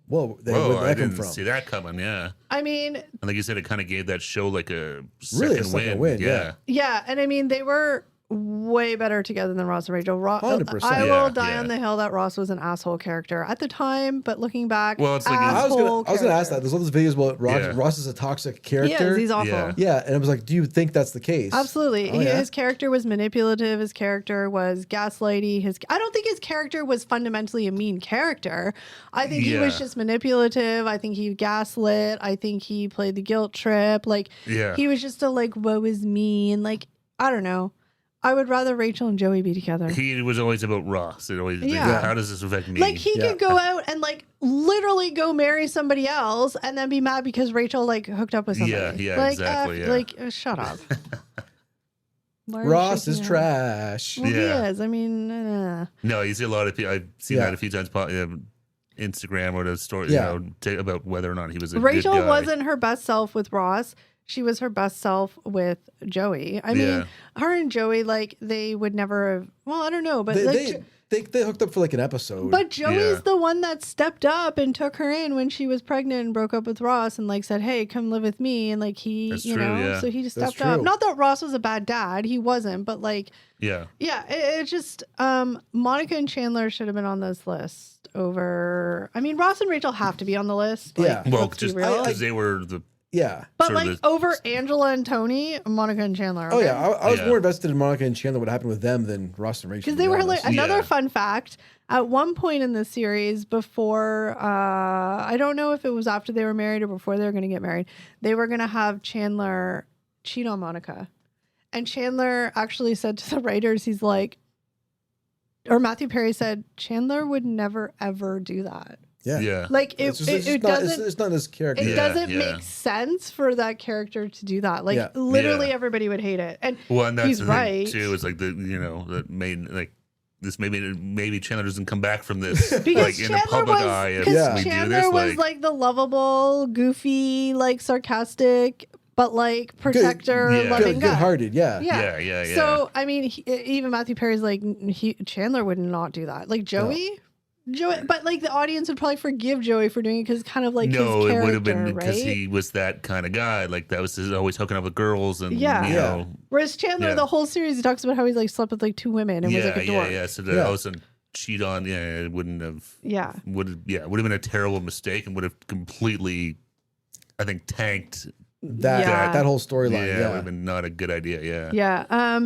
whoa, I didn't see that coming. Yeah. I mean, and like you said, it kind of gave that show like a second win. Yeah. And I mean, they were way better together than Ross and Rachel. 100%. I will die on the hill that Ross was an asshole character at the time, but looking back, well, it's like I was gonna ask that. There's all those videos about Ross is a toxic character. He's awful. Yeah, and I was like, do you think that's the case? Absolutely. His character was manipulative. His character was gaslighty. I don't think his character was fundamentally a mean character. I think he was just manipulative. I think he gaslit. I think he played the guilt trip. Like, he was just a like, woe is me, and like, I don't know. I would rather Rachel and Joey be together. He was always about Ross. It always, how does this affect me? Like, he could go out and like literally go marry somebody else and then be mad because Rachel like hooked up with somebody. Yeah, like, exactly. Like, shut up. Ross is trash. Well, he is. I mean, no, you see a lot of people. I've seen that a few times. Instagram or the story, about whether or not he was a Rachel good guy. Wasn't her best self with Ross. She was her best self with Joey. I mean, her and Joey, like, they would never have, well, I don't know, but they hooked up for like an episode. But Joey's the one that stepped up and took her in when she was pregnant and broke up with Ross and like said, hey, come live with me. And like so he just stepped up. Not that Ross was a bad dad. He wasn't, but like, it just, Monica and Chandler should have been on this list over, I mean, Ross and Rachel have to be on the list. Like, well, just because they were the, but like over Angela and Tony, Monica and Chandler. Okay? I was more invested in Monica and Chandler, what happened with them, than Ross and Rachel. Because they were like another fun fact. At one point in the series, before I don't know if it was after they were married or before they were going to get married, they were going to have Chandler cheat on Monica, and Chandler actually said to the writers, he's like, or Matthew Perry said Chandler would never ever do that. Yeah. Like it doesn't. It's not his character. It doesn't make sense for that character to do that. Like literally everybody would hate it. And that's he's the right thing too. It's like that made like this. Maybe Chandler doesn't come back from this because like in the public eye. Because Chandler was like the lovable, goofy, like sarcastic, but like protector, loving guy. Good-hearted. Yeah. So I mean, even Matthew Perry's like Chandler would not do that. Like Joey, but like the audience would probably forgive Joey for doing it because kind of like his character, it would have been because he was that kind of guy. Like that was his always hooking up with girls and you know. Whereas Chandler, the whole series, he talks about how he's like slept with like 2 women and was like a dork. So that all of a sudden cheat on, it wouldn't have. Would have been a terrible mistake and would have completely, I think, tanked that whole storyline. Yeah, it would have been not a good idea. Yeah.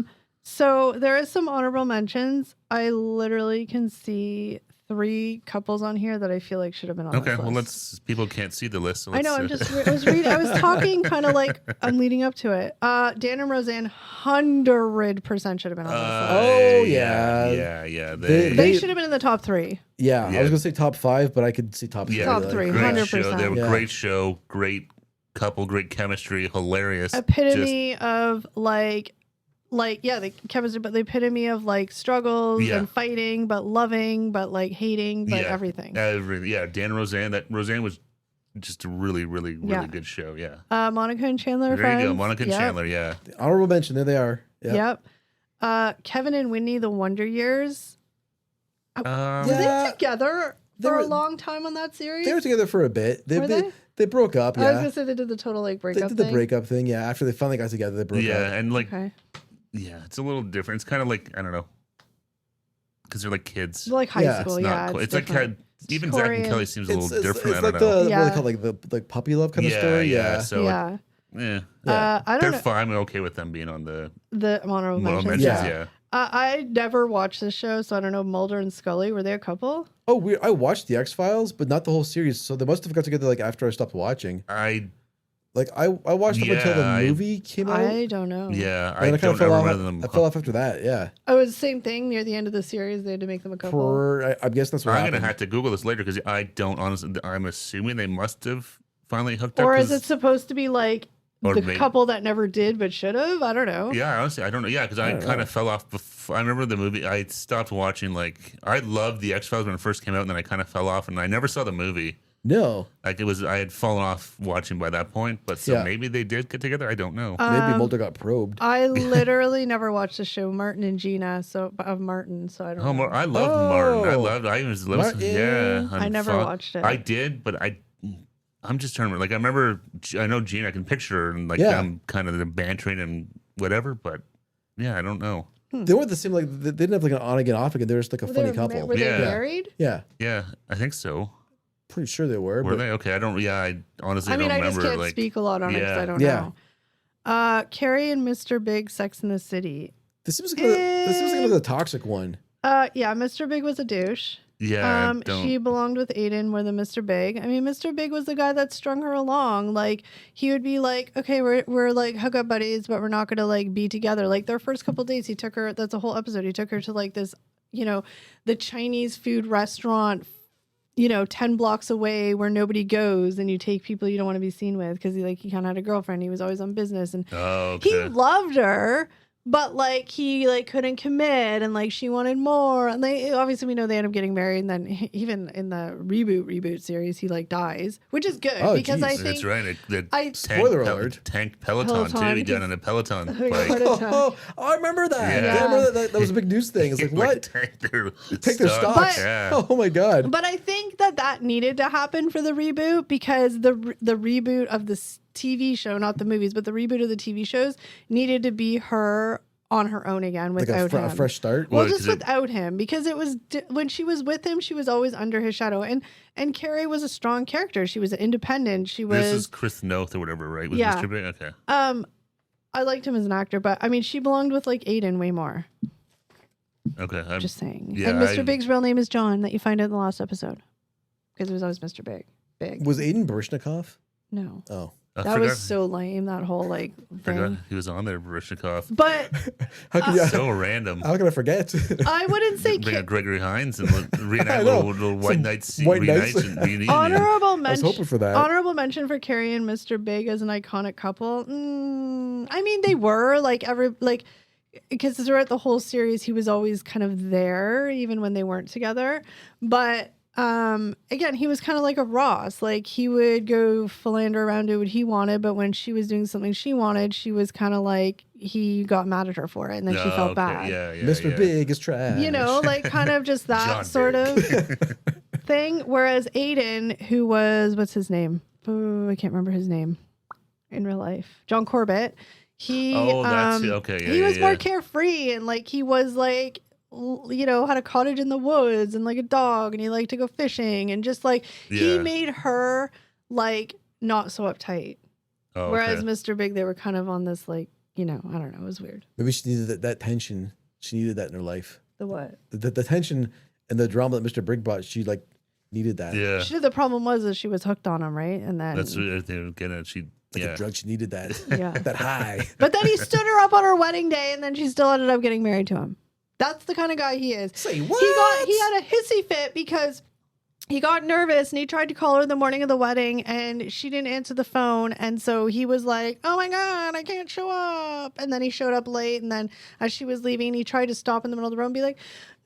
So there is some honorable mentions. I literally can see 3 couples on here that I feel like should have been on this list. Well, people can't see the list. So I know. I was reading. I was talking kind of like I'm leading up to it. Dan and Roseanne 100% should have been on this list. Yeah. They should have been in the top 3. Yeah, I was gonna say top 5, but I could see top 3. Top 3, 100%. They were great show, great couple, great chemistry, hilarious. Epitome of the chemistry, but the epitome of like struggles and fighting, but loving, but like hating, but everything. Dan and Roseanne. Roseanne was just a really, really, really good show. Yeah. Monica and Chandler. There you go, Monica and Chandler. Yeah. The honorable mention. There they are. Yep. Kevin and Whitney, The Wonder Years. Were they together for a long time on that series? They were together for a bit. They broke up. Yeah. I was gonna say they did the total like breakup. They did the breakup thing. Yeah. After they finally got together, they broke up. Yeah, and like. Okay. Yeah, it's a little different. It's kind of like, I don't know, because they're like kids. Like high school, It's like even Zach and Kelly seems a little different. It's like what they call like the puppy love kind of story. So I don't know. They're fine. I'm okay with them being on the honorable mentions. Yeah. I never watched this show, so I don't know. Mulder and Scully, were they a couple? Oh, I watched the X-Files, but not the whole series. So they must have got together like after I stopped watching. I watched them until the movie came out. I don't know. Yeah, I don't remember them. I fell off after that. Yeah. Oh, it was the same thing near the end of the series. They had to make them a couple. I guess that's what happened. I'm gonna have to Google this later because I don't honestly. I'm assuming they must have finally hooked up. Or is it supposed to be like the couple that never did but should have? I don't know. Yeah, honestly, I don't know. Yeah, because I kind of fell off. I remember the movie. I stopped watching. Like I loved the X-Files when it first came out, and then I kind of fell off, and I never saw the movie. No, like I had fallen off watching by that point, but maybe they did get together. I don't know. Maybe Mulder got probed. I literally never watched the show Martin and Gina, so I don't know. I loved Martin. Yeah, I never watched it. I did, but I'm just trying to like. I know Gina. I can picture her and like them kind of bantering and whatever, but I don't know. They weren't the same. Like they didn't have like an on again, off again. They were just like a funny couple. Were they married? Yeah, I think so. Pretty sure they were. Were they? Okay, I don't. Yeah, I honestly don't remember. I just can't speak a lot on it because I don't know. Carrie and Mr. Big, Sex in the City. This seems like another toxic one. Mr. Big was a douche. Yeah. She belonged with Aiden more than Mr. Big. I mean, Mr. Big was the guy that strung her along. Like he would be like, okay, we're like hookup buddies, but we're not gonna like be together. Like their first couple dates, he took her. That's a whole episode. He took her to like this, the Chinese food restaurant. 10 blocks away where nobody goes, and you take people you don't want to be seen with because he kind of had a girlfriend. He was always on business, and he loved her, but like he like couldn't commit, and like she wanted more. And they obviously we know they end up getting married, and then even in the reboot series, he like dies, which is good because I think that's right. Spoiler alert, tanked Peloton too. He got on a Peloton bike. I remember that. Yeah. I remember that was a big news thing. It's like what? Take their stocks. Oh my god. But I think that needed to happen for the reboot because the reboot of the TV show, not the movies, but the reboot of the TV shows needed to be her on her own again without him. A fresh start? Well, just without him, because it was when she was with him, she was always under his shadow. And Carrie was a strong character. She was independent. She was. This is Chris Noth or whatever, right? Was Mr. Big? Okay. I liked him as an actor, but I mean, she belonged with like Aiden way more. Okay. I'm just saying. Yeah, and Mr. Big's real name is John, that you find out in the last episode, because it was always Mr. Big. Was Aiden Baryshnikov? No. Oh. That was so lame, that whole like thing. He was on there, Baryshnikov. But so random. How can I forget? I wouldn't say bring a Gregory Hines and reenact little White Nights reunion. Honorable mention. I was hoping for that. Honorable mention for Carrie and Mr. Big as an iconic couple. I mean, they were because throughout the whole series, he was always kind of there, even when they weren't together. But again, he was kind of like a Ross. Like, he would go philander around, do what he wanted, but when she was doing something she wanted, she was kind of like, he got mad at her for it, and then she felt bad. Yeah, Mr. Big is trash. You know, like kind of just that sort of thing. Whereas Aiden, who was, what's his name? Oh, I can't remember his name in real life. John Corbett. He was more carefree, and like he was like, you know, had a cottage in the woods and like a dog, and he liked to go fishing, and just like he made her like not so uptight. Whereas Mr. Big, they were kind of on this like, you know, I don't know, it was weird. Maybe she needed that tension. She needed that in her life. The what? The tension and the drama that Mr. Big brought. She like needed that. Yeah. The problem was that she was hooked on him, right? And then that's what they were getting at. The drug, she needed that. Yeah. That high. But then he stood her up on her wedding day, and then she still ended up getting married to him. That's the kind of guy he is. Say what? He had a hissy fit because he got nervous, and he tried to call her the morning of the wedding, and she didn't answer the phone. And so he was like, oh my God, I can't show up. And then he showed up late. And then as she was leaving, he tried to stop in the middle of the room and be like,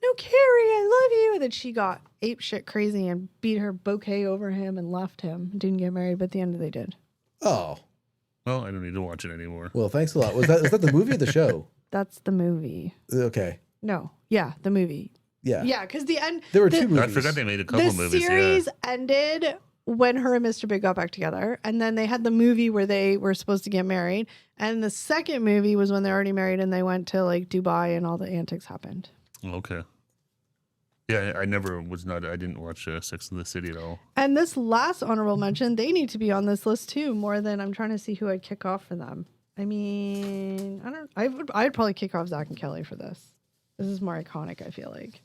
no, Carrie, I love you. And then she got apeshit crazy and beat her bouquet over him and left him. Didn't get married, but at the end they did. Oh. Well, I don't need to watch it anymore. Well, thanks a lot. Was that the movie or the show? That's the movie. Okay. No. Yeah, the movie. Yeah. Yeah, because the end. There were two movies. I forgot they made a couple movies. The series ended when her and Mr. Big got back together, and then they had the movie where they were supposed to get married, and the second movie was when they're already married and they went to like Dubai and all the antics happened. Okay. Yeah, I didn't watch Sex and the City at all. And this last honorable mention, they need to be on this list too, more than I'm trying to see who I'd kick off for them. I mean, I'd probably kick off Zach and Kelly for this. This is more iconic, I feel like.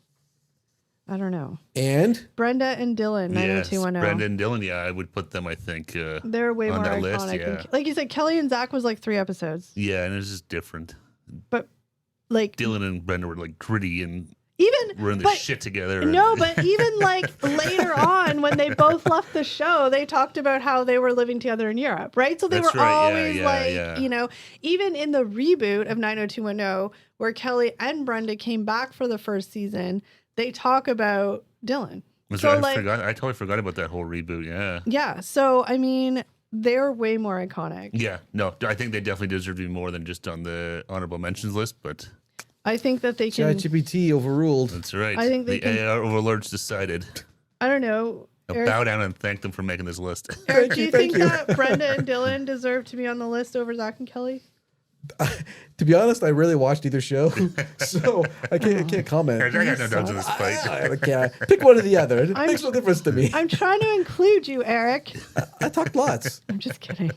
I don't know. And? Brenda and Dylan, 90210. Brenda and Dylan, yeah, I would put them, I think, they're way on more that iconic. list, yeah. Like you said, Kelly and Zach was like 3 episodes. Yeah, and it's just different. But like Dylan and Brenda were like gritty and even we're in the shit together. No, but even like later on when they both left the show, they talked about how they were living together in Europe, right? So they were always you know, even in the reboot of 90210, where Kelly and Brenda came back for the first season, they talk about Dylan. So I totally forgot about that whole reboot. Yeah. Yeah. So I mean, they're way more iconic. Yeah. No, I think they definitely deserve to be more than just on the honorable mentions list, but I think that they can. ChatGPT overruled. That's right. I think the AI overlords decided. I don't know. I'll bow down and thank them for making this list. Eric, do you think that Brenda and Dylan deserve to be on the list over Zach and Kelly? To be honest, I rarely watched either show, so I can't comment. I got no doubts in this fight. Pick one or the other. It makes no difference to me. I'm trying to include you, Eric. I talked lots. I'm just kidding.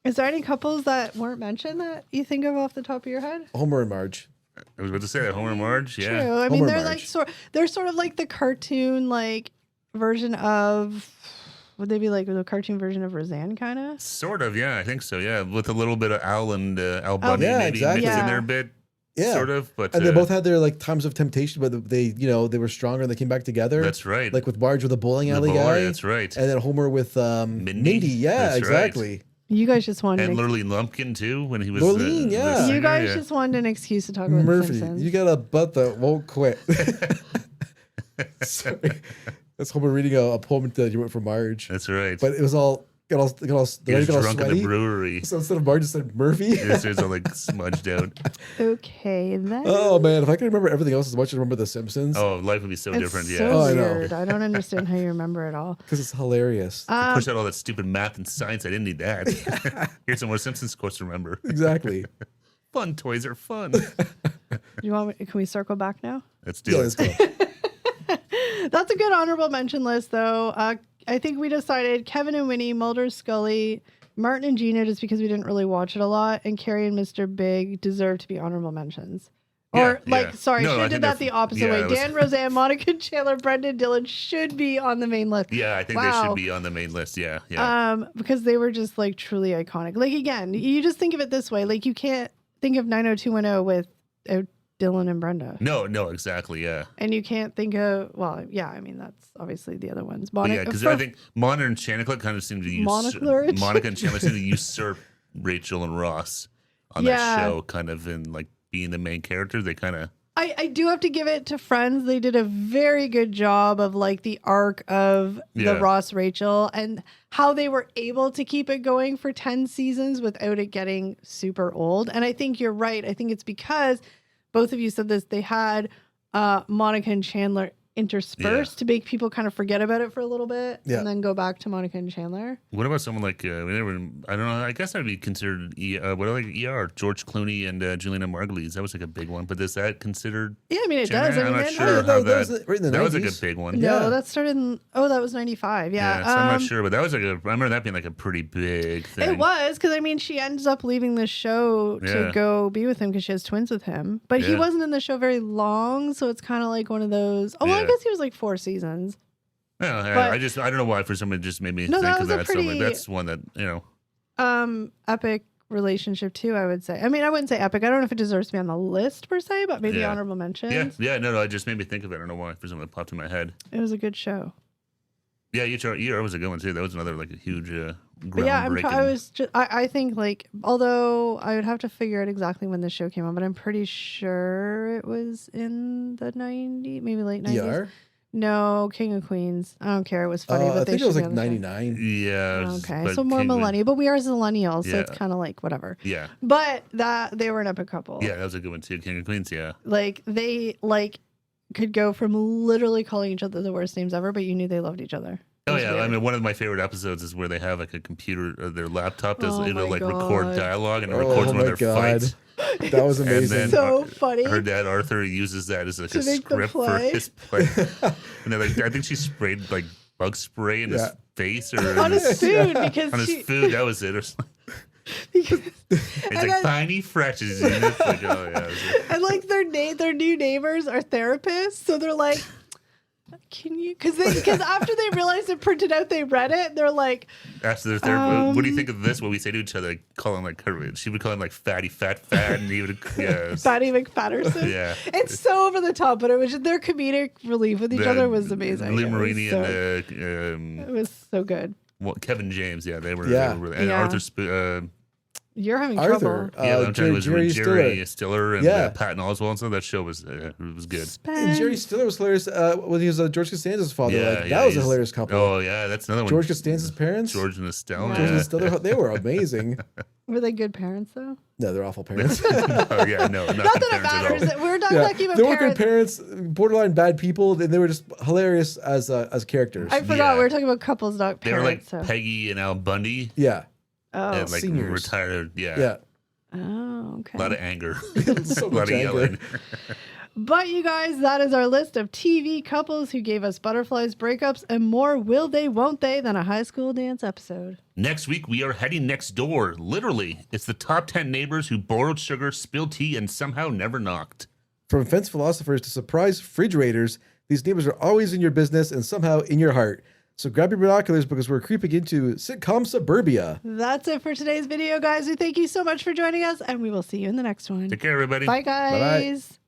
Is there any couples that weren't mentioned that you think of off the top of your head? Homer and Marge. I was about to say that. Homer and Marge. Yeah. True. I mean, they're like they're sort of like the cartoon like version of. Would they be like the cartoon version of Roseanne, kind of? Sort of, yeah. I think so, yeah. With a little bit of Al and Al Bundy maybe mixed in there a bit. Yeah. Sort of. But, and they both had their like times of temptation, but they were stronger and they came back together. That's right. Like with Marge with the bowling alley guy. That's right. And then Homer with Mindy. Yeah, that's exactly. Right. You guys just wanted and Lurleen Lumpkin too when he was Lurleen, yeah. You guys just wanted an excuse to talk about Murphy. The Simpsons. You got a butt that won't quit. Sorry. That's Homer reading a poem that you went for Marge. That's right. But it was all he was drunk at the brewery. So instead of Marge, it said Murphy. It's all like smudged out. Okay, then. Oh man, if I could remember everything else as much as I remember The Simpsons. Oh, life would be so different. Yeah. So weird. I don't understand how you remember it all. Because it's hilarious. Push out all that stupid math and science. I didn't need that. Here's some more Simpsons quotes to remember. Exactly. Fun toys are fun. You want? Can we circle back now? Let's do it. Let's go. That's a good honorable mention list, though. I think we decided Kevin and Winnie, Mulder, Scully, Martin and Gina, just because we didn't really watch it a lot, and Carrie and Mr. Big deserve to be honorable mentions. Or sorry, no, should have did that the opposite way. Dan, Roseanne, Monica, Chandler, Brendan, Dylan should be on the main list. Yeah, I think they should be on the main list. Yeah. Because they were just like truly iconic. Like again, you just think of it this way. Like you can't think of 90210 without Dylan and Brenda. No, exactly. Yeah. And you can't think of I mean that's obviously the other ones. Because I think Monica and Chandler kind of seem to Monica and Chandler seem to usurp Rachel and Ross on that show, kind of in like being the main character. They kind of I do have to give it to Friends. They did a very good job of like the arc of the Ross Rachel and how they were able to keep it going for 10 seasons without it getting super old. And I think you're right. I think it's because both of you said this, they had Monica and Chandler interspersed to make people kind of forget about it for a little bit and then go back to Monica and Chandler. What about someone like I don't know, I guess that'd be considered ER, George Clooney and Juliana Margulies. That was like a big one, but is that considered? Yeah, I mean it Chandler? does. I'm not sure how that was like a big one. No, that started in that was 95. Yeah, so I'm not sure, but that was like I remember that being like a pretty big thing. It was because I mean she ends up leaving the show to go be with him because she has twins with him, but he wasn't in the show very long, so it's kind of like one of those. I guess he was like 4 seasons. Yeah, I don't know why for some it just made me think of that. So that's one that epic relationship too. I would say. I mean, I wouldn't say epic. I don't know if it deserves to be on the list per se, but maybe honorable mentions. No, it just made me think of it. I don't know why for something that popped in my head. It was a good show. Yeah, ER was a good one too. That was another like a huge groundbreaking. I think like although I would have to figure out exactly when the show came on, but I'm pretty sure it was in the 90s, maybe late 90s. ER? No, King of Queens. I don't care. It was funny, but I think it was like 99. Yeah. Okay, so more millennial, but we are millennials, so it's kind of like whatever. Yeah. But they were an epic couple. Yeah, that was a good one too. King of Queens. Yeah. Like they could go from literally calling each other the worst names ever, but you knew they loved each other. Oh yeah, weird. I mean, one of my favorite episodes is where they have like a computer, or their laptop does it'll like record dialogue and it records one of their fights. That was amazing. So funny. Her dad Arthur uses that as like a script for his play. And then like I think she sprayed like bug spray in his face or on his food because on his food. That was it. Or something. It's like tiny fractures. And it's like, and like their new neighbors are therapists, so they're like, can you? Because after they realized it printed out, they read it. And they're like, after their therapist, what do you think of this? What we say to each other, like, call him like her. She would call him like fatty, fat, and he would Fatty McFatterson. Yeah, it's so over the top, but it was just their comedic relief with each other was amazing. Lee Marini and it was so good. Well, Kevin James, they were really, and Arthur. You're having trouble. I'm trying to Jerry Stiller and Patton Oswalt. So that show was good. And Jerry Stiller was hilarious when he was George Costanza's father. That was a hilarious couple. Oh yeah, that's another one. George Costanza's parents, George and Estelle. George and Estelle, they were amazing. Were they good parents though? No, they're awful parents. No, not that it matters. We're not talking about they weren't good parents, borderline bad people. They were just hilarious as characters. I forgot we were talking about couples, not parents. They were like Peggy and Al Bundy. Yeah. Oh, and like seniors. Retired. Yeah. Oh, okay. A lot of anger. So a lot of yelling. But you guys, that is our list of TV couples who gave us butterflies, breakups, and more will they, won't they than a high school dance episode. Next week, we are heading next door. Literally, it's the top 10 neighbors who borrowed sugar, spilled tea, and somehow never knocked. From fence philosophers to surprise refrigerators, these neighbors are always in your business and somehow in your heart. So grab your binoculars because we're creeping into sitcom suburbia. That's it for today's video, guys. We thank you so much for joining us, and we will see you in the next one. Take care, everybody. Bye, guys. Bye-bye.